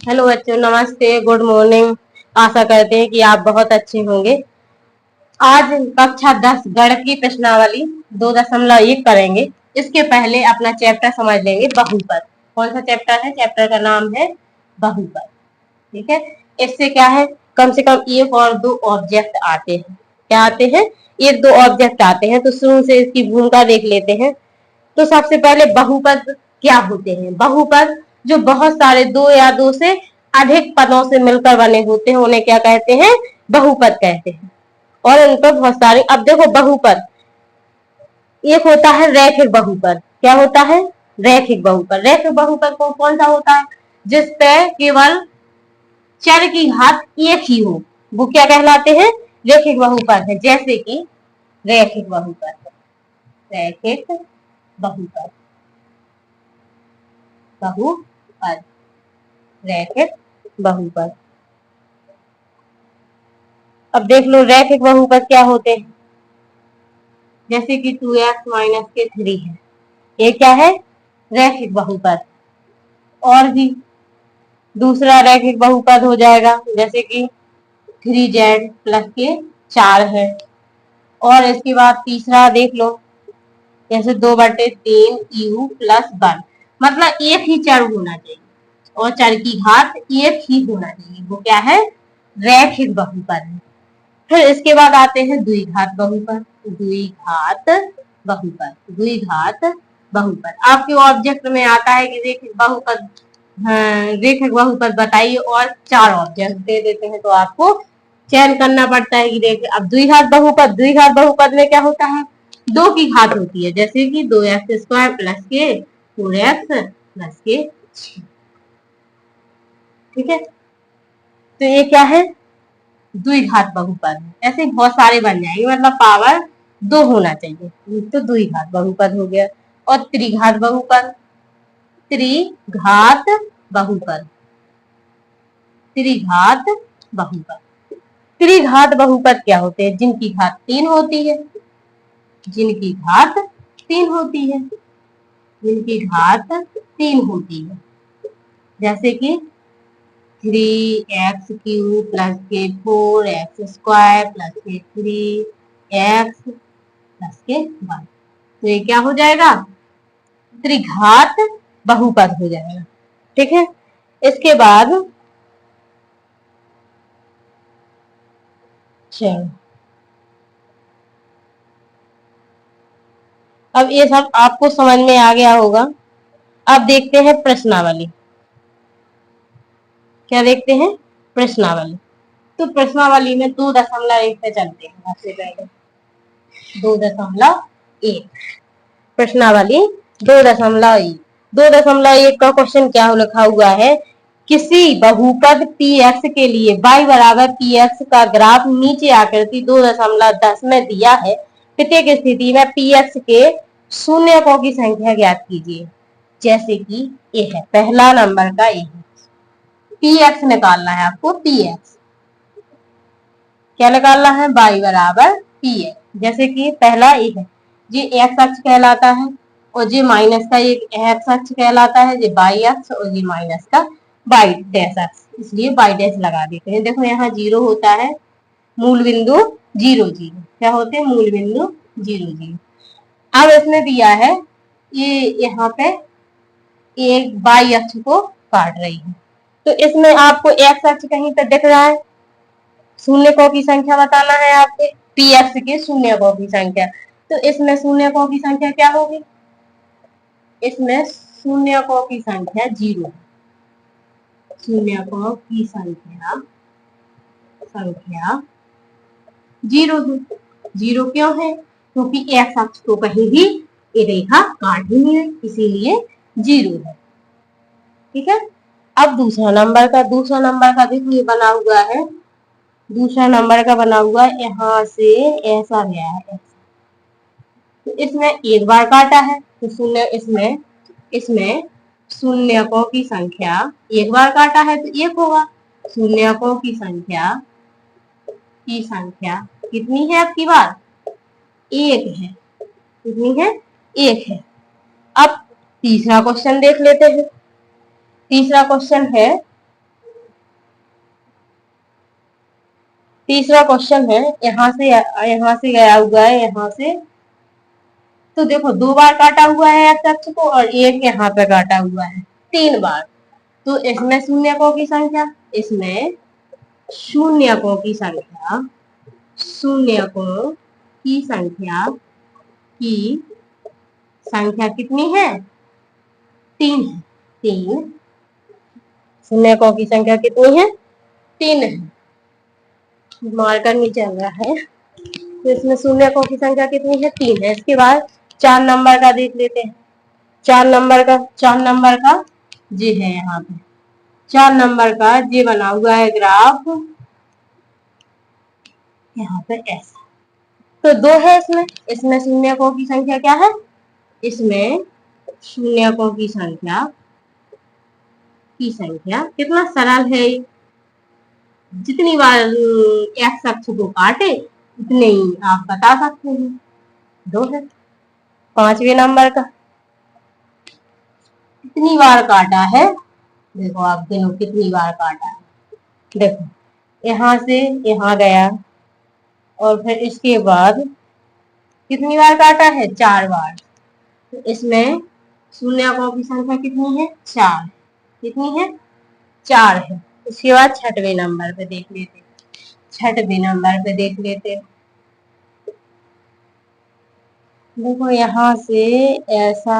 Hello बच्चों, नमस्ते, good morning. आशा करते हैं कि आप बहुत अच्छे होंगे। आज कक्षा 10 गणित की प्रश्नावली 2.1 करेंगे। इसके पहले अपना चैप्टर समझ लेंगे, बहुपद। कौन सा चैप्टर है? चैप्टर का नाम है बहुपद। ठीक है। इससे क्या है, कम से कम एक और दो ऑब्जेक्ट आते हैं। क्या आते हैं? एक दो ऑब्जेक्ट आते हैं। तो शुरू से इसकी भूमिका देख लेते हैं। तो सबसे पहले बहुपद क्या होते हैं? बहुपद जो बहुत सारे दो या दो से अधिक पदों से मिलकर बने होते हैं, उन्हें क्या कहते हैं? बहुपद कहते हैं। और उनपर बहुत सारे, अब देखो, बहुपद एक होता है रैखिक बहुपद। क्या होता है? रैखिक बहुपद। रैखिक बहुपद को कौन सा होता है? जिसपे केवल चर की घात एक ही हो, वो क्या कहलाते हैं? रैखिक बहुपद है। जैसे कि रैखिक बहुपद, रैखिक बहुपद, बहुपद, रैखिक बहुपद। अब देख लो रैखिक बहुपद क्या होते हैं। जैसे कि 2x माइनस के 3 है, ये क्या है? रैखिक बहुपद। और भी दूसरा रैखिक बहुपद हो जाएगा, जैसे कि 3z प्लस के 4 है। और इसके बाद तीसरा देख लो, जैसे 2/3 u प्लस 1। मतलब एक ही चर होना चाहिए और चर की घात एक ही होना चाहिए, वो क्या है? रैखिक बहुपद है। फिर इसके बाद आते हैं द्विघात बहुपद। द्विघात बहुपद, द्विघात बहुपद आपके ऑब्जेक्ट में आता है कि रेखिक बहुपद, रेखिक बहुपद बताइए, और 4 ऑब्जेक्ट दे देते हैं तो आपको चयन करना पड़ता है कि देखिए। अब द्विघात बहुपद, द्विघात बहुपद में क्या होता है? दो की घात होती है, जैसे कि 2x² प्लस के 4x प्लस के 6। ठीक है। तो ये क्या है? द्विघात बहुपद है। ऐसे बहुत सारे बन जाएंगे, मतलब पावर 2 होना चाहिए, तो द्विघात बहुपद हो गया। और त्रिघात बहुपद, त्रिघात बहुपद, त्रिघात बहुपद। त्रिघात बहुपद क्या होते हैं? जिनकी घात 3 होती है, जिनकी घात 3 होती है, जिनकी घात 3 होती है। जैसे कि 3x³ प्लस के 4x² प्लस के 3x प्लस के 1। तो ये क्या हो जाएगा? त्रिघात बहुपद हो जाएगा। ठीक है। इसके बाद चलो, अब ये सब आपको समझ में आ गया होगा। अब देखते हैं प्रश्नावली। क्या देखते हैं? प्रश्नावली। तो प्रश्नावली में 2.1 से चलते हैं। सबसे पहले 2.1 प्रश्नावली 2.1। 2.1 का क्वेश्चन क्या लिखा हुआ है? किसी बहुपद px के लिए y बराबर px का ग्राफ नीचे आकृति 2.10 में दिया है। प्रत्येक स्थिति में px के शून्यकों की संख्या ज्ञात कीजिए। जैसे कि ये है, पहला नंबर का ये है, px निकालना है आपको। px क्या निकालना है? y बराबर px। जैसे कि पहला ये है, ये एक्स अक्ष कहलाता है, और ये माइनस का एक एक्स अक्ष कहलाता है, ये वाई अक्ष, और ये माइनस का वाई डैश अक्ष, इसलिए वाई डैश लगा देते हैं। देखो यहाँ 0 होता है, मूल बिंदु 0 0। क्या होते हैं? मूल बिंदु 0 0। अब इसने दिया है ये यहाँ पे एक वाई अक्ष को काट रही है, तो इसमें आपको एक्स अक्ष कहीं पे दिख रहा है? शून्यकों की संख्या बताना है आपके px के शून्यकों की संख्या। तो इसमें शून्यकों की संख्या क्या होगी? इसमें शून्यकों की संख्या 0 है। शून्यकों की संख्या 0 है। 0 क्यों है? क्योंकि एक्स अक्ष को कहीं भी ये रेखा काट ही नहीं है, इसीलिए 0 है। ठीक है। अब दूसरा नंबर का देखो, ये बना हुआ है, दूसरा नंबर का बना हुआ है, यहाँ से ऐसा गया है ऐसा। तो इसमें एक बार काटा है, तो शून्य, इसमें शून्यकों की संख्या एक बार काटा है तो 1 होगा। शून्यकों की संख्या कितनी है? आपकी बात 1 है। कितनी है? 1 है। अब तीसरा क्वेश्चन देख लेते हैं। तीसरा क्वेश्चन है तीसरा क्वेश्चन है, यहाँ से गया हुआ है, यहाँ से तो देखो 2 बार काटा हुआ है एक्स अक्ष को और एक यहाँ पे काटा हुआ है 3 बार। तो इसमें शून्यकों की संख्या, इसमें शून्यकों की संख्या, शून्यकों की संख्या की संख्या कितनी है? 3 है। 3 शून्यकों की संख्या कितनी है? 3 है। मार्कर नहीं चल रहा है, तो इसमें शून्यकों की संख्या कितनी है? 3 है। इसके बाद 4 नंबर का देख लेते हैं। 4 नंबर का ये है, यहाँ पे 4 नंबर का ये बना हुआ है ग्राफ, यहाँ पे ऐसा। तो 2 है इसमें शून्यकों की संख्या क्या है? इसमें शून्यकों की संख्या कितना सरल है, जितनी बार एक्स अक्ष को काटे उतने ही आप बता सकते हैं। 2 है। 5वें नंबर का कितनी बार काटा है? देखो आप गिनो कितनी बार काटा है। देखो यहाँ से यहाँ गया और फिर इसके बाद कितनी बार काटा है? 4 बार। तो इसमें शून्यकों की संख्या कितनी है? 4। कितनी है? 4 है। उसके बाद 6वें नंबर पे देख लेते, 6वें नंबर पे देख लेते। देखो यहाँ से ऐसा,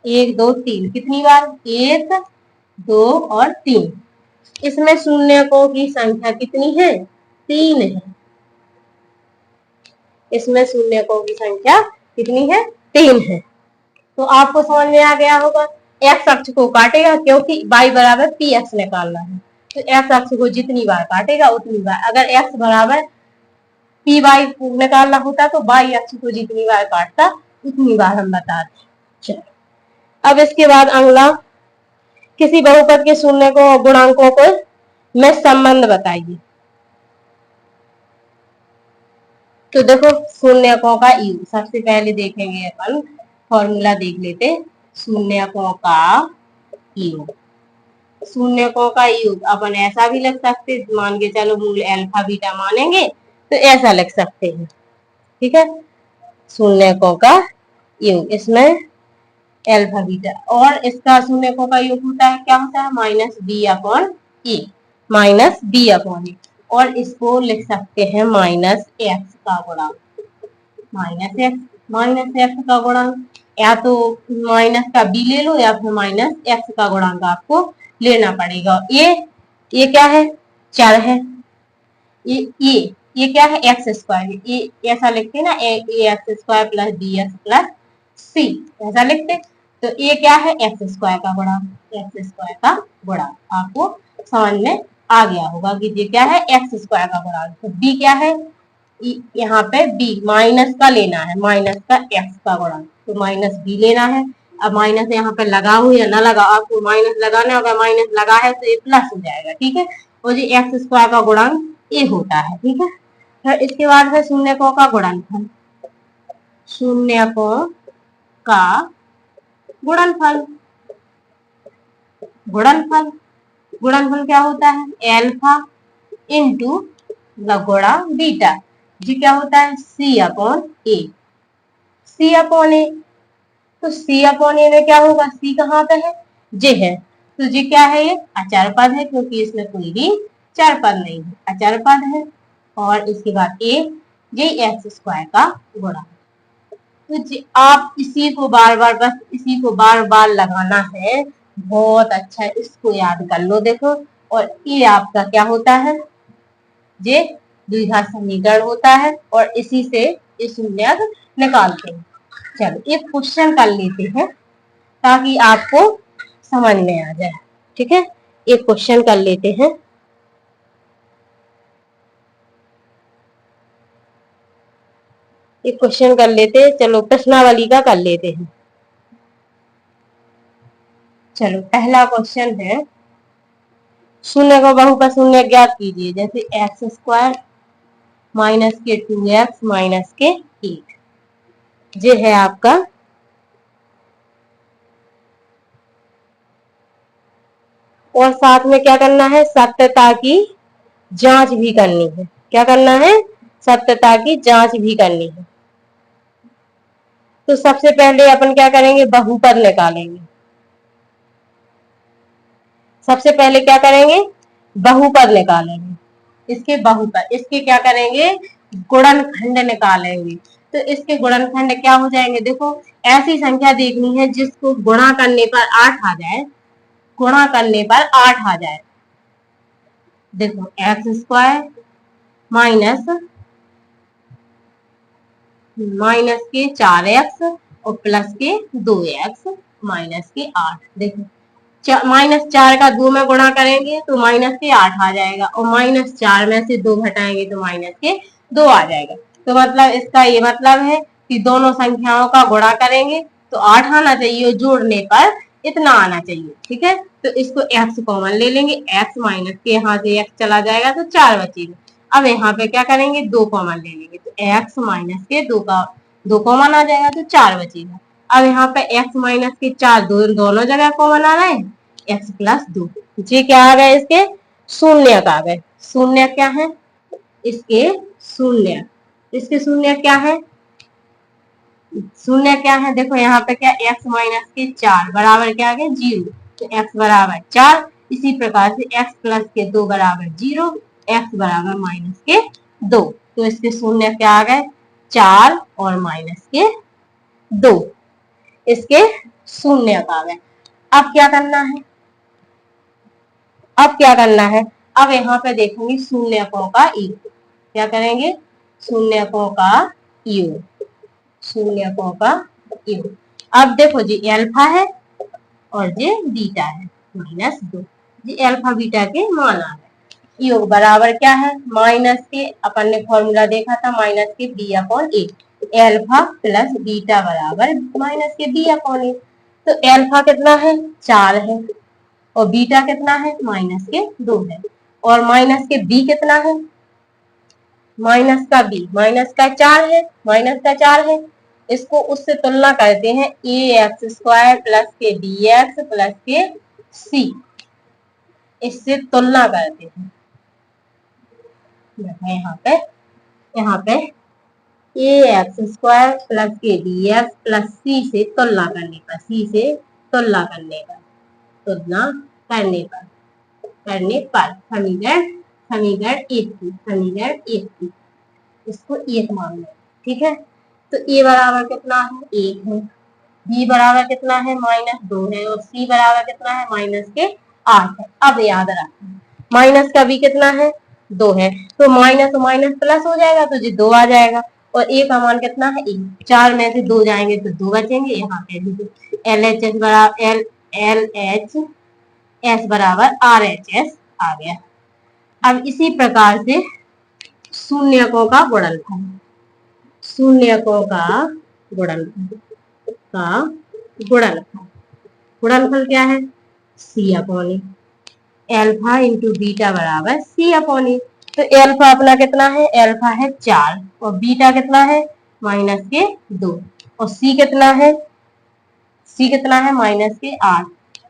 1 2 3 कितनी बार? 1 2 और 3। इसमें शून्यकों की संख्या कितनी है? 3 है। इसमें शून्यकों की संख्या कितनी है? 3 है। तो आपको समझ में आ गया होगा। एक्स अक्ष को काटेगा क्योंकि y बराबर पी एक्स निकालना है, तो एक्स अक्ष को जितनी बार काटेगा उतनी बार। अगर एक्स बराबर पी वाई निकालना होता तो y अक्ष को जितनी बार काटता उतनी बार हम बताते। चलो अब इसके बाद अगला, किसी बहुपद के शून्यकों और गुणांकों को में संबंध बताइए। तो देखो शून्यकों का योग सबसे पहले देखेंगे, अपन फॉर्मूला देख लेते। शून्यकों का योग, शून्यकों का योग अपन ऐसा भी लिख सकते, मान के चलो मूल अल्फा बीटा मानेंगे तो ऐसा लिख सकते हैं। ठीक है, शून्यकों का योग, इसमें अल्फा बीटा, और इसका शून्यकों का योग होता है, क्या होता है? माइनस बी अपॉन ए, माइनस बी अपॉन ए। और इसको लिख सकते हैं माइनस एक्स का गुणांक, माइनस एक्स का गुणांक, या तो माइनस का बी ले लो या फिर माइनस एक्स का गुणांक आपको लेना पड़ेगा। ये क्या है? 4 है। ये क्या है? एक्स स्क्वायर, ये ऐसा लिखते हैं ना, A X square plus B X plus C, ऐसा लिखते। तो ये क्या है? एक्स स्क्वायर का गुणांक, एक्स स्क्वायर का गुणांक आपको समझ में आ गया होगा कि ये क्या है? एक्स स्क्वायर का गुणांक। तो बी क्या है? यहाँ पे बी माइनस का लेना है, माइनस का एक्स का गुणांक, तो माइनस बी लेना है। अब माइनस यहाँ पे लगा हो या ना लगा, आपको माइनस लगाना होगा, माइनस लगा है तो ये प्लस हो जाएगा। ठीक है, और ये एक्स स्क्वायर का गुणांक ये होता है। ठीक है, फिर इसके बाद है शून्यकों का गुणनफल, शून्यकों का गुणनफल, गुणनफल क्या होता है? एल्फा इंटू गुणा बीटा, जी क्या होता है? सी अपॉन ए, सी अपॉन ए। तो सी अपॉन ए में क्या होगा? सी कहाँ पे है? जे है, तो जी क्या है? ये अचर पद है, क्योंकि इसमें कोई भी चर पद नहीं है, अचर पद है। और इसके बाद ए, ये एक्स स्क्वायर का गुणा। तो आप इसी को बार बार, बस इसी को बार बार लगाना है, बहुत अच्छा है, इसको याद कर लो। देखो, और ये आपका क्या होता है? ये द्विघात समीकरण होता है, और इसी से ये शून्यक निकालते हैं। चलो एक क्वेश्चन कर लेते हैं ताकि आपको समझ में आ जाए। ठीक है, एक क्वेश्चन कर लेते हैं। एक क्वेश्चन कर लेते हैं, चलो प्रश्नावली का कर लेते हैं। चलो पहला क्वेश्चन है, शून्य का बहुपद शून्य ज्ञात कीजिए। जैसे एक्स स्क्वायर माइनस के 2x माइनस के 8, ये है आपका और साथ में क्या करना है, सत्यता की जांच भी करनी है। क्या करना है, सत्यता की जांच भी करनी है। तो सबसे पहले अपन क्या करेंगे, बहुपद निकालेंगे। सबसे पहले क्या करेंगे, बहुपद निकालेंगे। इसके बहुपद, इसके क्या करेंगे, गुणनखंड निकालेंगे। तो इसके गुणनखंड क्या हो जाएंगे, देखो ऐसी संख्या देखनी है जिसको गुणा करने पर 8 आ जाए, गुणा करने पर 8 आ जाए। देखो एक्स स्क्वायर माइनस माइनस के 4x और प्लस के 2x माइनस के 8। देखो -4 का 2 में गुणा करेंगे तो माइनस के 8 आ जाएगा, और -4 में से 2 घटाएंगे तो माइनस के 2 आ जाएगा। तो मतलब इसका ये मतलब है कि दोनों संख्याओं का गुणा करेंगे तो 8 आना चाहिए, और जोड़ने पर इतना आना चाहिए। ठीक है, तो इसको x कॉमन ले लेंगे, x माइनस के यहाँ से x चला जाएगा तो 4 बचेगा। अब यहाँ पे क्या करेंगे, 2 कॉमन ले लेंगे, तो x माइनस के 2 का 2 कॉमन आ जाएगा तो 4 बचेगा। अब यहाँ पे x माइनस के 4 दोनों जगह कॉमन आ रहे हैं, x प्लस 2। ये क्या आ गए, इसके शून्य आ गए। शून्य क्या है, इसके शून्य, इसके शून्य क्या है, शून्य क्या है, देखो यहाँ पे क्या, x माइनस के 4 बराबर क्या आ गया, 0। तो x बराबर 4। इसी प्रकार से x प्लस के 2 बराबर 0, x बराबर माइनस के 2। तो इसके शून्य क्या आ गए, 4 और माइनस के 2, इसके शून्य आ गए। अब क्या करना है, अब क्या करना है, अब यहाँ पे देखेंगे शून्यकों का योग। क्या करेंगे, शून्यकों का योग, शून्यकों का योग। अब देखो जी अल्फा है और ये बीटा है, -2। जी अल्फा बीटा के मान आ गए। योग बराबर क्या है, माइनस के, अपन ने फॉर्मूला देखा था, माइनस के b/a। अल्फा प्लस बीटा बराबर माइनस के b/a। तो अल्फा कितना है, 4 है, और बीटा कितना है, माइनस के 2 है, और माइनस के b कितना है, माइनस का b, माइनस का 4 है, माइनस का 4 है। इसको उससे तुलना करते हैं, ax² प्लस के bx प्लस के c, इससे तुलना करते हैं। यहाँ पे ax² प्लस के bx प्लस c से तुलना करने पर, c से तुलना करने पर, तुलना करने पर समीकरण 1 की, समीकरण 1 की, इसको 1 मान लो। ठीक है, तो a बराबर कितना है, 1 है, b बराबर कितना है, -2 है, और c बराबर कितना है, -8 है। अब याद रखना माइनस का b कितना है, 2 है, तो माइनस माइनस प्लस हो जाएगा तो जी 2 आ जाएगा, और a का मान कितना है, 1। 4 में से 2 जाएंगे तो 2 बचेंगे। यहाँ पे LHS बराबर LHS बराबर RHS आ गया। अब इसी प्रकार से शून्यकों का गुणनफल, शून्यकों का गुणनफल क्या है, c/e। अल्फा इंटू बीटा बराबर c/e। तो अल्फा अपना कितना है, अल्फा है 4, और बीटा कितना है, -2, और c कितना है, -8,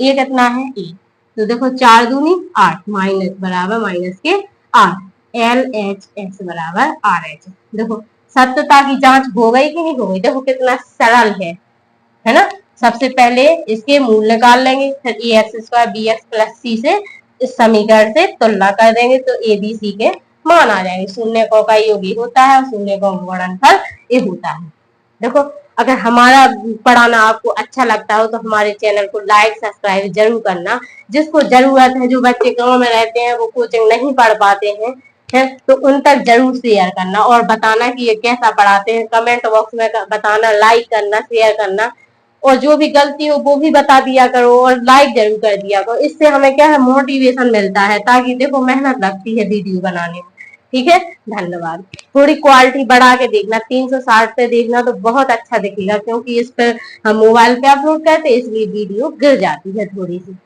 a कितना है, 1। तो देखो 4 दूनी 8, माइनस बराबर -8, LHS बराबर RH। देखो सत्यता की जांच हो गई कि नहीं हो गई, देखो कितना सरल है ना। सबसे पहले इसके मूल निकाल लेंगे, फिर ax² bx प्लस c से इस समीकरण से तुलना कर देंगे तो a b c के मान आ जाएंगे। शून्यकों का योग ये होता है, और शून्यकों का गुणनफल ये होता है। देखो अगर हमारा पढ़ाना आपको अच्छा लगता हो तो हमारे चैनल को लाइक सब्सक्राइब जरूर करना। जिसको जरूरत है, जो बच्चे गांव में रहते हैं, वो कोचिंग नहीं पढ़ पाते हैं तो उन तक जरूर शेयर करना, और बताना कि ये कैसा पढ़ाते हैं, कमेंट बॉक्स में बताना, लाइक करना, शेयर करना, और जो भी गलती हो वो भी बता दिया करो, और लाइक जरूर कर दिया करो। इससे हमें क्या है, मोटिवेशन मिलता है, ताकि देखो मेहनत लगती है वीडियो बनाने में। ठीक है, धन्यवाद। थोड़ी क्वालिटी बढ़ा के देखना, 360 पे देखना तो बहुत अच्छा दिखेगा, क्योंकि इस पर हम मोबाइल पे अपलोड करते हैं, इसलिए वीडियो गिर जाती है थोड़ी सी।